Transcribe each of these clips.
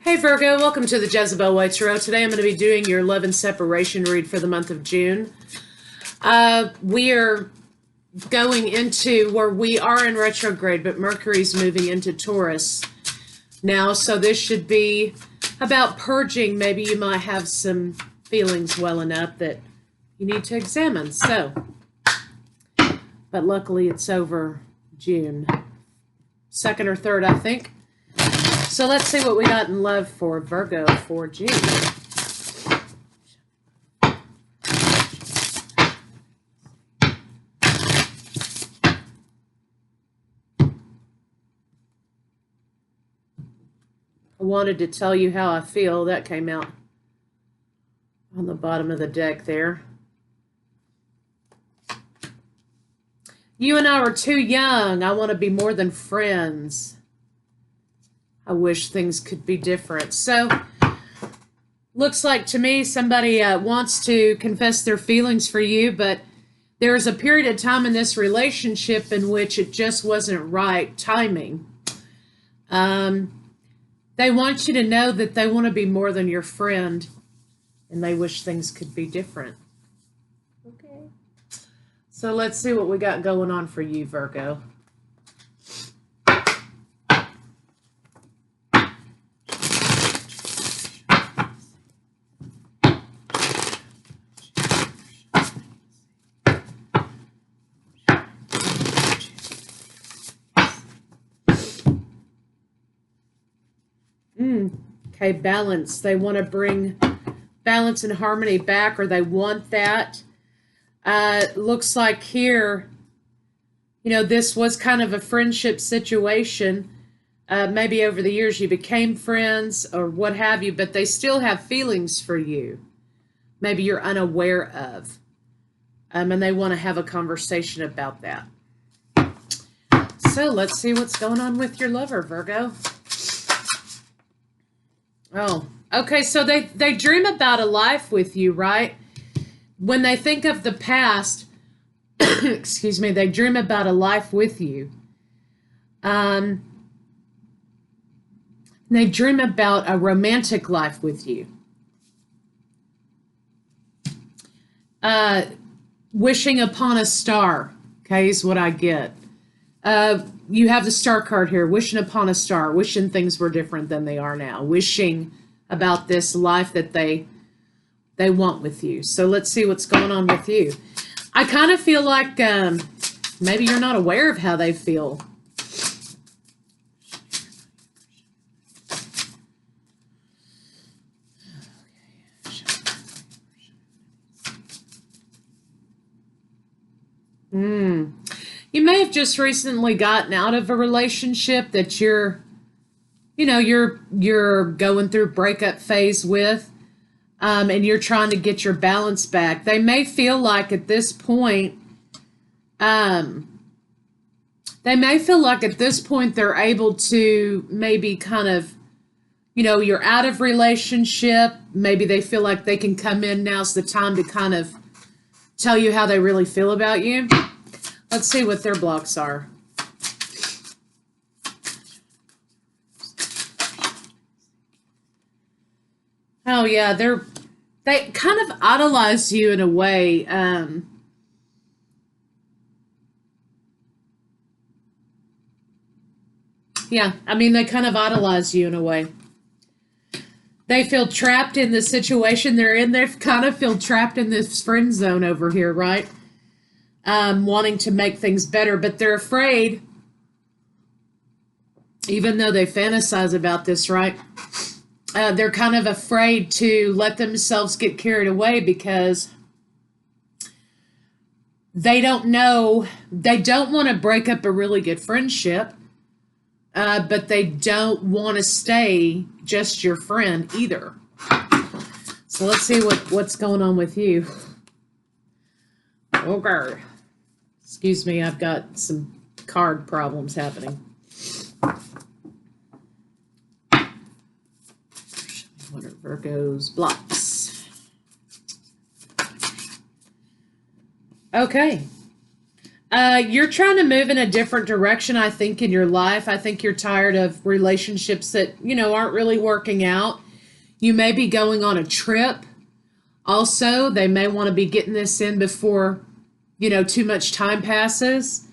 Hey Virgo, welcome to the Jezebel Way Tarot. Today I'm going to be doing your love and separation read for the month of June. We are going into where we are in retrograde, but Mercury's moving into Taurus now, so this should be about purging. Maybe you might have some feelings welling up that you need to examine. But luckily it's over June 2nd or 3rd, I think. So let's see what we got in love for Virgo for June. I wanted to tell you how I feel. That came out on the bottom of the deck there. You and I were too young. I want to be more than friends. I wish things could be different. So, looks like to me somebody wants to confess their feelings for you, but there's a period of time in this relationship in which it just wasn't right timing. They want you to know that they want to be more than your friend, and they wish things could be different. Okay. So let's see what we got going on for you, Virgo. Okay, balance. They want to bring balance and harmony back, or they want that. Looks like here, you know, this was kind of a friendship situation. Maybe over the years you became friends or what have you, but they still have feelings for you. Maybe you're unaware of. And they want to have a conversation about that. So let's see what's going on with your lover, Virgo. Oh, okay, so they dream about a life with you, right? When they think of the past, excuse me, they dream about a life with you. They dream about a romantic life with you. Wishing upon a star, okay, is what I get. You have the star card here, wishing upon a star, wishing things were different than they are now, wishing about this life that they want with you. So let's see what's going on with you. I kind of feel like maybe you're not aware of how they feel. You may have just recently gotten out of a relationship that you're going through breakup phase with, and you're trying to get your balance back. They may feel like at this point, they're able to maybe kind of, you're out of relationship. Maybe they feel like they can come in. Now's the time to kind of tell you how they really feel about you. Let's see what their blocks are. Oh yeah, they kind of idolize you in a way. Yeah, I mean, they kind of idolize you in a way. They feel trapped in the situation they're in. They kind of feel trapped in this friend zone over here, right? Wanting to make things better, but they're afraid, even though they fantasize about this, right? They're kind of afraid to let themselves get carried away because they don't know, they don't want to break up a really good friendship, but they don't want to stay just your friend either. So let's see what's going on with you. Okay. Excuse me, I've got some card problems happening. What are Virgo's blocks? Okay. You're trying to move in a different direction, I think, in your life. I think you're tired of relationships that, aren't really working out. You may be going on a trip. Also, they may want to be getting this in before, too much time passes.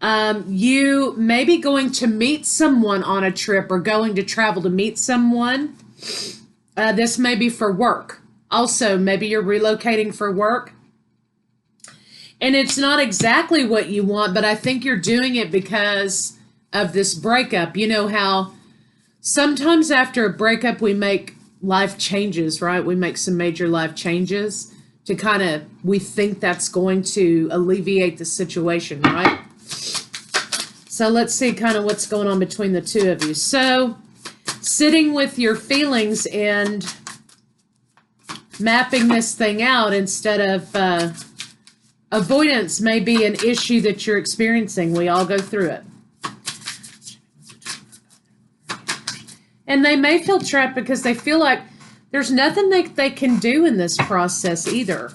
You may be going to meet someone on a trip or going to travel to meet someone. This may be for work. Also, maybe you're relocating for work. And it's not exactly what you want, but I think you're doing it because of this breakup. You know how sometimes after a breakup, we make life changes, right? We make some major life changes to we think that's going to alleviate the situation, right? So let's see kind of what's going on between the two of you. So sitting with your feelings and mapping this thing out instead of avoidance may be an issue that you're experiencing. We all go through it. And they may feel trapped because they feel like there's nothing they can do in this process either.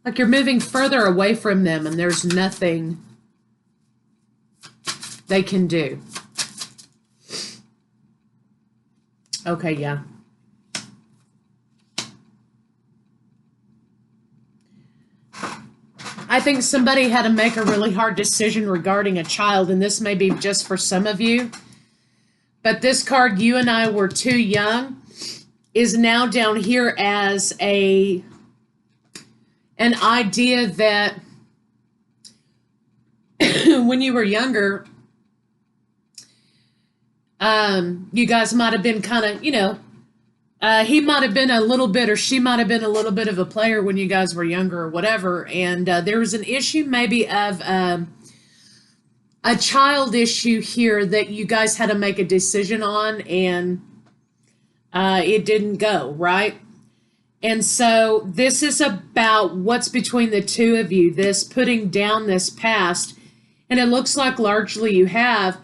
Like you're moving further away from them and there's nothing they can do. Okay, yeah. I think somebody had to make a really hard decision regarding a child, and this may be just for some of you. But this card, you and I were too young, is now down here as an idea that when you were younger, you guys might have been kind of, he might have been a little bit, or she might have been a little bit of a player when you guys were younger or whatever. And there was an issue maybe of a child issue here that you guys had to make a decision on, and it didn't go, right? And so this is about what's between the two of you, this putting down this past. And it looks like largely you have,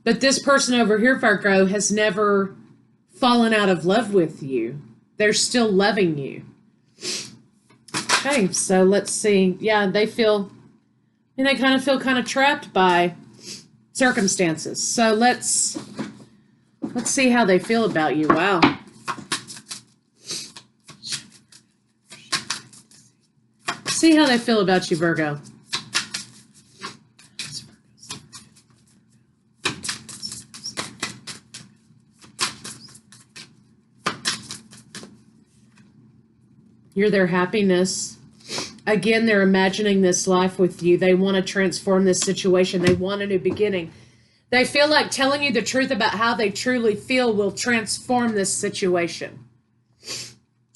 but this person over here, Virgo, has never fallen out of love with you. They're still loving you. Okay, so let's see. Yeah, they kind of feel kind of trapped by circumstances. So let's see how they feel about you. Wow. See how they feel about you, Virgo. You're their happiness. Again, they're imagining this life with you. They want to transform this situation. They want a new beginning. They feel like telling you the truth about how they truly feel will transform this situation.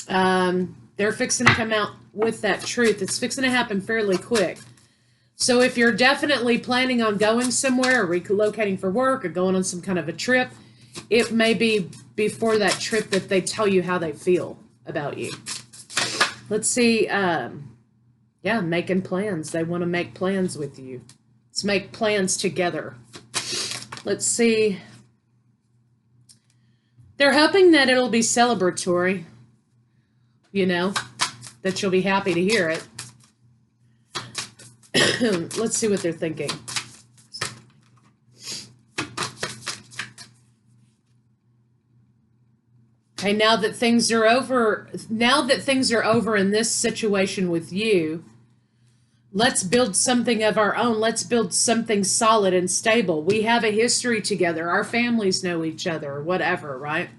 They're fixing to come out with that truth. It's fixing to happen fairly quick. So if you're definitely planning on going somewhere or relocating for work or going on some kind of a trip, it may be before that trip that they tell you how they feel about you. Let's see. Yeah, making plans. They want to make plans with you. Let's make plans together. Let's see. They're hoping that it'll be celebratory. That you'll be happy to hear it. Let's see what they're thinking. Okay, now that things are over in this situation with you, let's build something of our own. Let's build something solid and stable. We have a history together. Our families know each other, or whatever, right?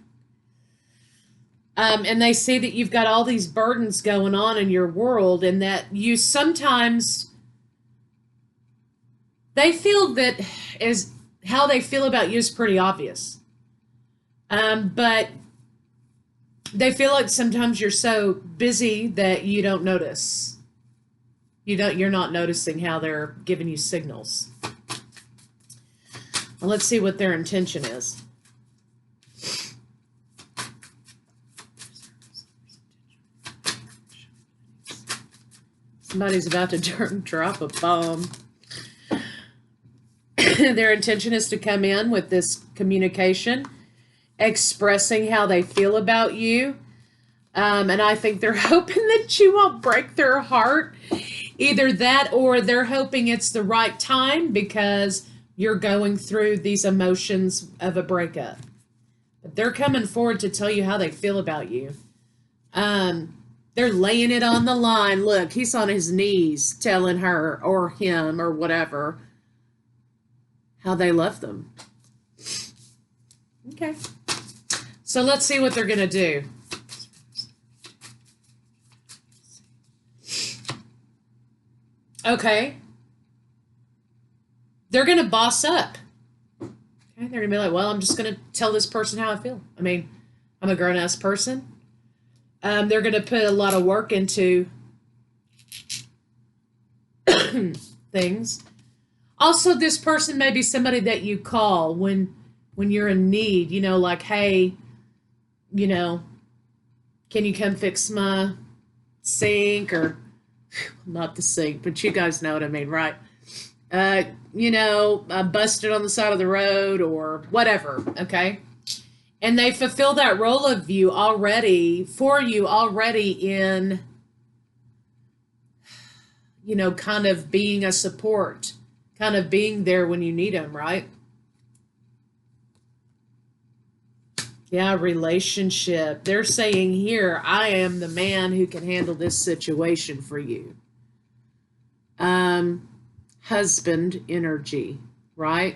And they see that you've got all these burdens going on in your world, and that you sometimes, they feel that is how they feel about you is pretty obvious. But they feel like sometimes you're so busy that you don't notice. You're not noticing how they're giving you signals. Well, let's see what their intention is. Somebody's about to drop a bomb. Their intention is to come in with this communication, expressing how they feel about you. And I think they're hoping that you won't break their heart Either that or they're hoping it's the right time because you're going through these emotions of a breakup. But they're coming forward to tell you how they feel about you. They're laying it on the line. Look, he's on his knees telling her or him or whatever how they love them. Okay. So let's see what they're going to do. Okay. They're going to boss up. Okay. They're going to be like, well, I'm just going to tell this person how I feel. I mean, I'm a grown-ass person. They're going to put a lot of work into things. Also, this person may be somebody that you call when you're in need, you know, like, hey, you know, can you come fix my sink? Or not the sink, but you guys know what I mean, right? You know, busted on the side of the road or whatever, okay? And they fulfill that role of you already, for you already in, you know, kind of being a support, kind of being there when you need them, right? Yeah, relationship. They're saying here, I am the man who can handle this situation for you. Husband energy, right?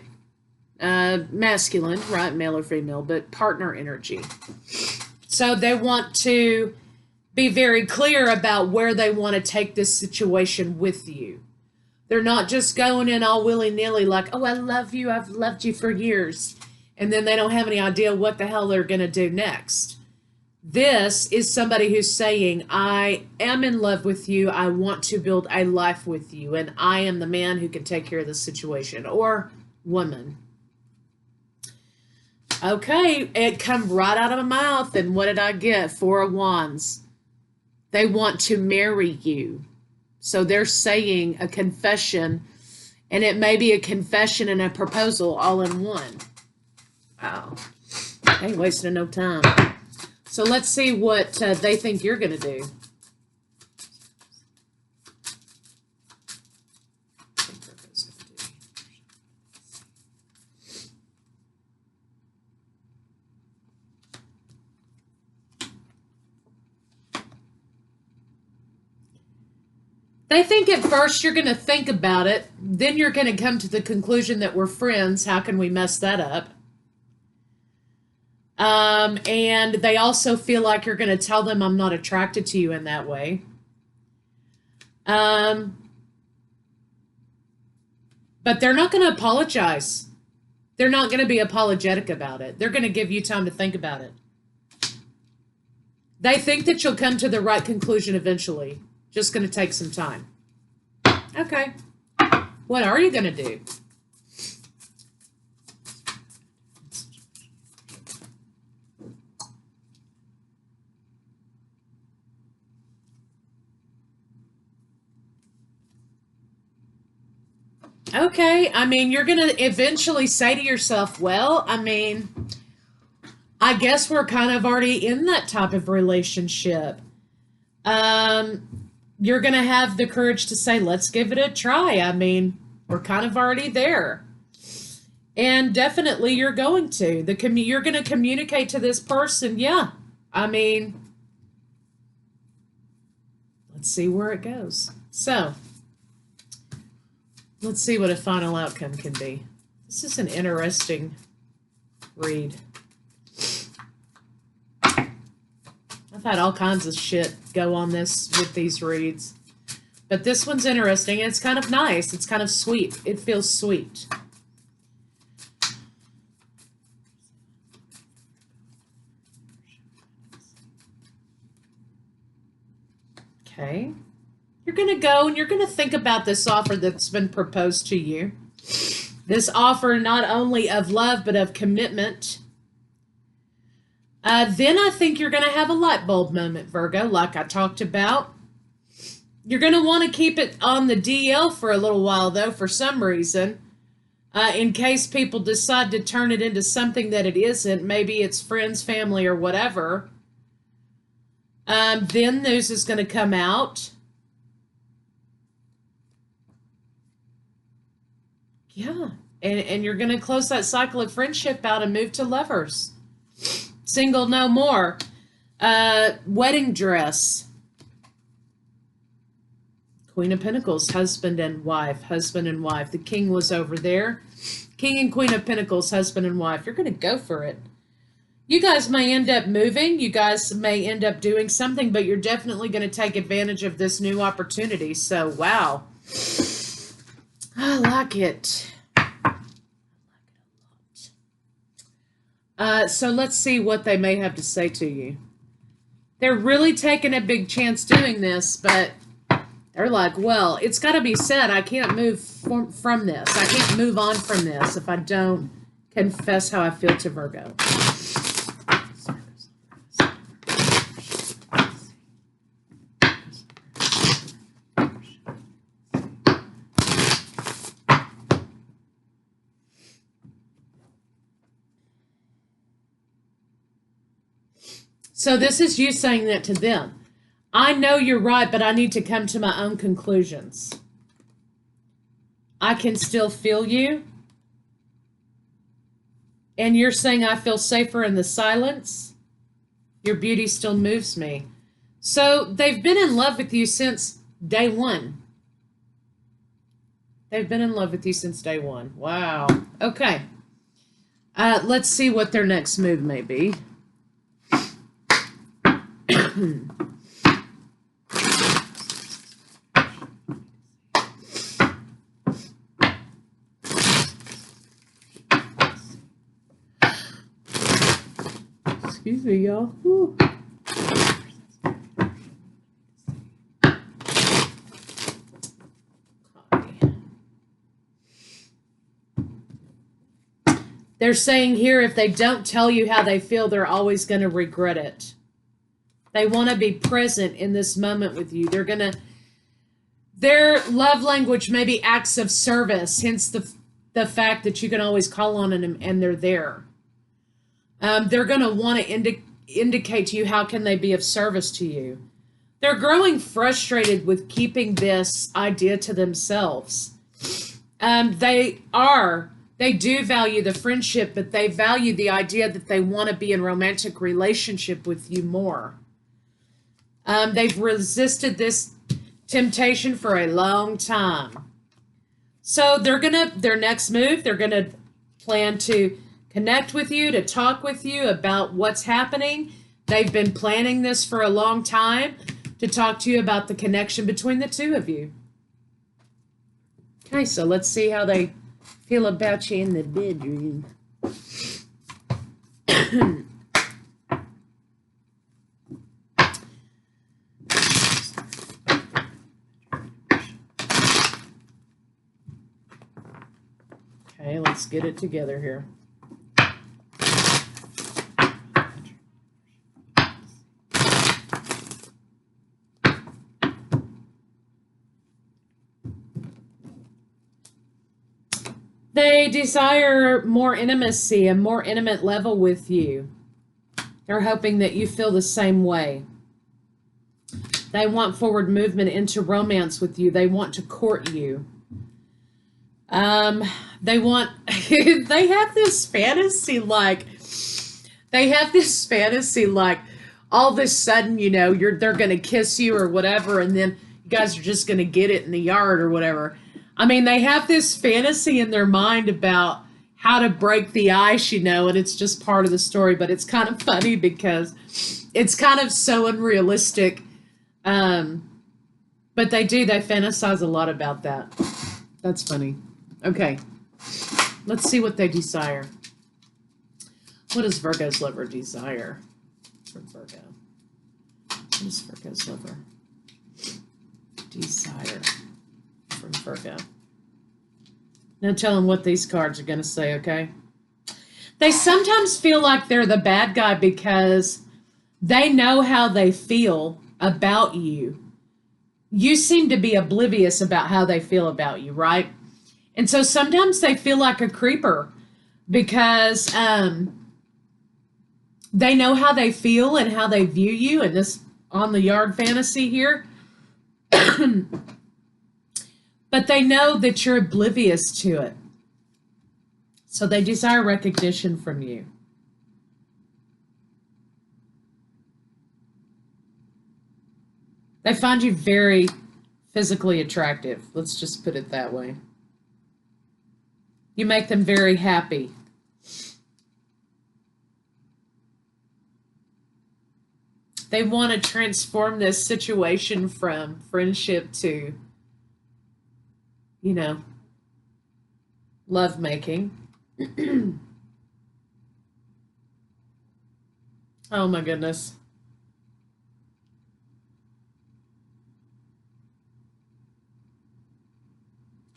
Masculine, right? Male or female, but partner energy. So they want to be very clear about where they want to take this situation with you. They're not just going in all willy-nilly like, oh, I love you, I've loved you for years. And then they don't have any idea what the hell they're going to do next. This is somebody who's saying, I am in love with you, I want to build a life with you, and I am the man who can take care of the situation, or woman. Okay, it come right out of my mouth, and what did I get? 4 of Wands. They want to marry you. So they're saying a confession, and it may be a confession and a proposal all in one. Wow. I ain't wasting no time. So let's see what they think you're going to do. They think at first you're going to think about it. Then you're going to come to the conclusion that we're friends. How can we mess that up? And they also feel like you're going to tell them I'm not attracted to you in that way. But they're not going to apologize. They're not going to be apologetic about it. They're going to give you time to think about it. They think that you'll come to the right conclusion eventually. Just going to take some time. Okay. What are you going to do? Okay, I mean, you're going to eventually say to yourself, well, I mean, I guess we're kind of already in that type of relationship. You're going to have the courage to say, let's give it a try. I mean, we're kind of already there. And definitely you're going to. You're going to communicate to this person, yeah, I mean, let's see where it goes. So, let's see what a final outcome can be. This is an interesting read. I've had all kinds of shit go on this with these reads. But this one's interesting. It's kind of nice. It's kind of sweet. It feels sweet. Okay. You're going to go and you're going to think about this offer that's been proposed to you. This offer not only of love, but of commitment. Then I think you're going to have a light bulb moment, Virgo, like I talked about. You're going to want to keep it on the DL for a little while, though, for some reason. In case people decide to turn it into something that it isn't. Maybe it's friends, family, or whatever. Then news is going to come out. Yeah. And you're going to close that cycle of friendship out and move to lovers. Single no more. Wedding dress. Queen of Pentacles, husband and wife, husband and wife. The king was over there. King and Queen of Pentacles, husband and wife. You're going to go for it. You guys may end up moving. You guys may end up doing something, but you're definitely going to take advantage of this new opportunity. So, wow. I like it. So let's see what they may have to say to you. They're really taking a big chance doing this, but they're like, well, it's got to be said. I can't move from this. I can't move on from this if I don't confess how I feel to Virgo. So this is you saying that to them. I know you're right, but I need to come to my own conclusions. I can still feel you. And you're saying I feel safer in the silence. Your beauty still moves me. So they've been in love with you since day one. They've been in love with you since day one. Wow. Okay. Let's see what their next move may be. Excuse me, y'all. Whew. They're saying here, if they don't tell you how they feel, they're always going to regret it. They want to be present in this moment with you. Their love language may be acts of service, hence the fact that you can always call on them and they're there. They're going to want to indicate to you how can they be of service to you. They're growing frustrated with keeping this idea to themselves. They do value the friendship, but they value the idea that they want to be in romantic relationship with you more. They've resisted this temptation for a long time. So their next move, they're going to plan to connect with you, to talk with you about what's happening. They've been planning this for a long time to talk to you about the connection between the two of you. Okay, so let's see how they feel about you in the bedroom. Okay, let's get it together here. They desire more intimacy, a more intimate level with you. They're hoping that you feel the same way. They want forward movement into romance with you. They want to court you. They have this fantasy like all of a sudden, they're going to kiss you or whatever, and then you guys are just going to get it in the yard or whatever. I mean, they have this fantasy in their mind about how to break the ice, and it's just part of the story, but it's kind of funny because it's kind of so unrealistic. But they fantasize a lot about that. That's funny. Okay. Let's see what they desire. What does Virgo's lover desire from Virgo? What does Virgo's lover desire from Virgo? Now tell them what these cards are going to say, okay? They sometimes feel like they're the bad guy because they know how they feel about you. You seem to be oblivious about how they feel about you, right? And so sometimes they feel like a creeper because they know how they feel and how they view you in this on the yard fantasy here. But they know that you're oblivious to it. So they desire recognition from you. They find you very physically attractive. Let's just put it that way. You make them very happy. They want to transform this situation from friendship to, you know, lovemaking. Oh my goodness.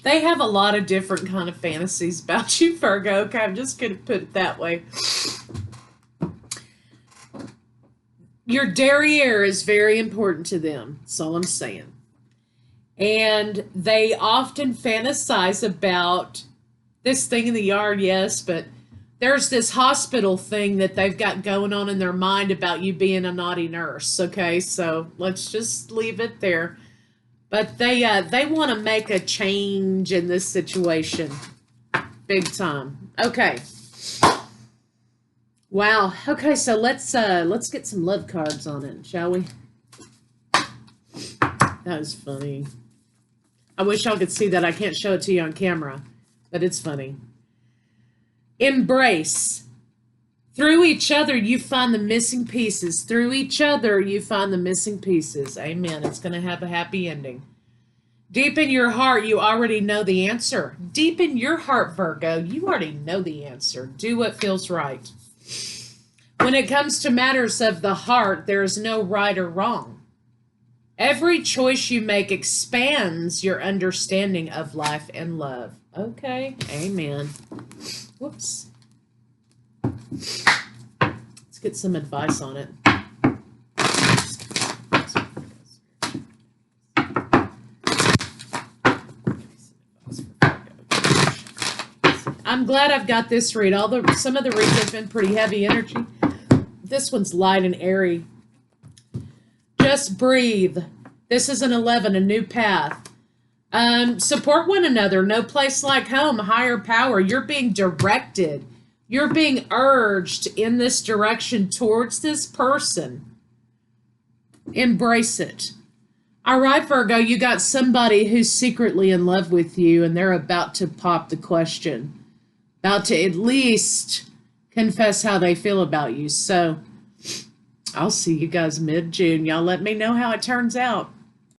They have a lot of different kind of fantasies about you, Virgo. Okay, I'm just going to put it that way. Your derriere is very important to them. That's all I'm saying. And they often fantasize about this thing in the yard, yes, but there's this hospital thing that they've got going on in their mind about you being a naughty nurse. Okay, so let's just leave it there. But they want to make a change in this situation, big time. Okay. Wow. Okay, so let's get some love cards on it, shall we? That was funny. I wish y'all could see that. I can't show it to you on camera, but it's funny. Embrace. Through each other, you find the missing pieces. Through each other, you find the missing pieces. Amen. It's going to have a happy ending. Deep in your heart, you already know the answer. Deep in your heart, Virgo, you already know the answer. Do what feels right. When it comes to matters of the heart, there is no right or wrong. Every choice you make expands your understanding of life and love. Okay, amen. Whoops. Let's get some advice on it. I'm glad I've got this read. Some of the reads have been pretty heavy energy. This one's light and airy. Just breathe. This is an 11, a new path. Support one another. No place like home. Higher power. You're being directed. You're being urged in this direction towards this person. Embrace it. All right, Virgo, you got somebody who's secretly in love with you, and they're about to pop the question. About to at least confess how they feel about you. So I'll see you guys mid-June. Y'all let me know how it turns out.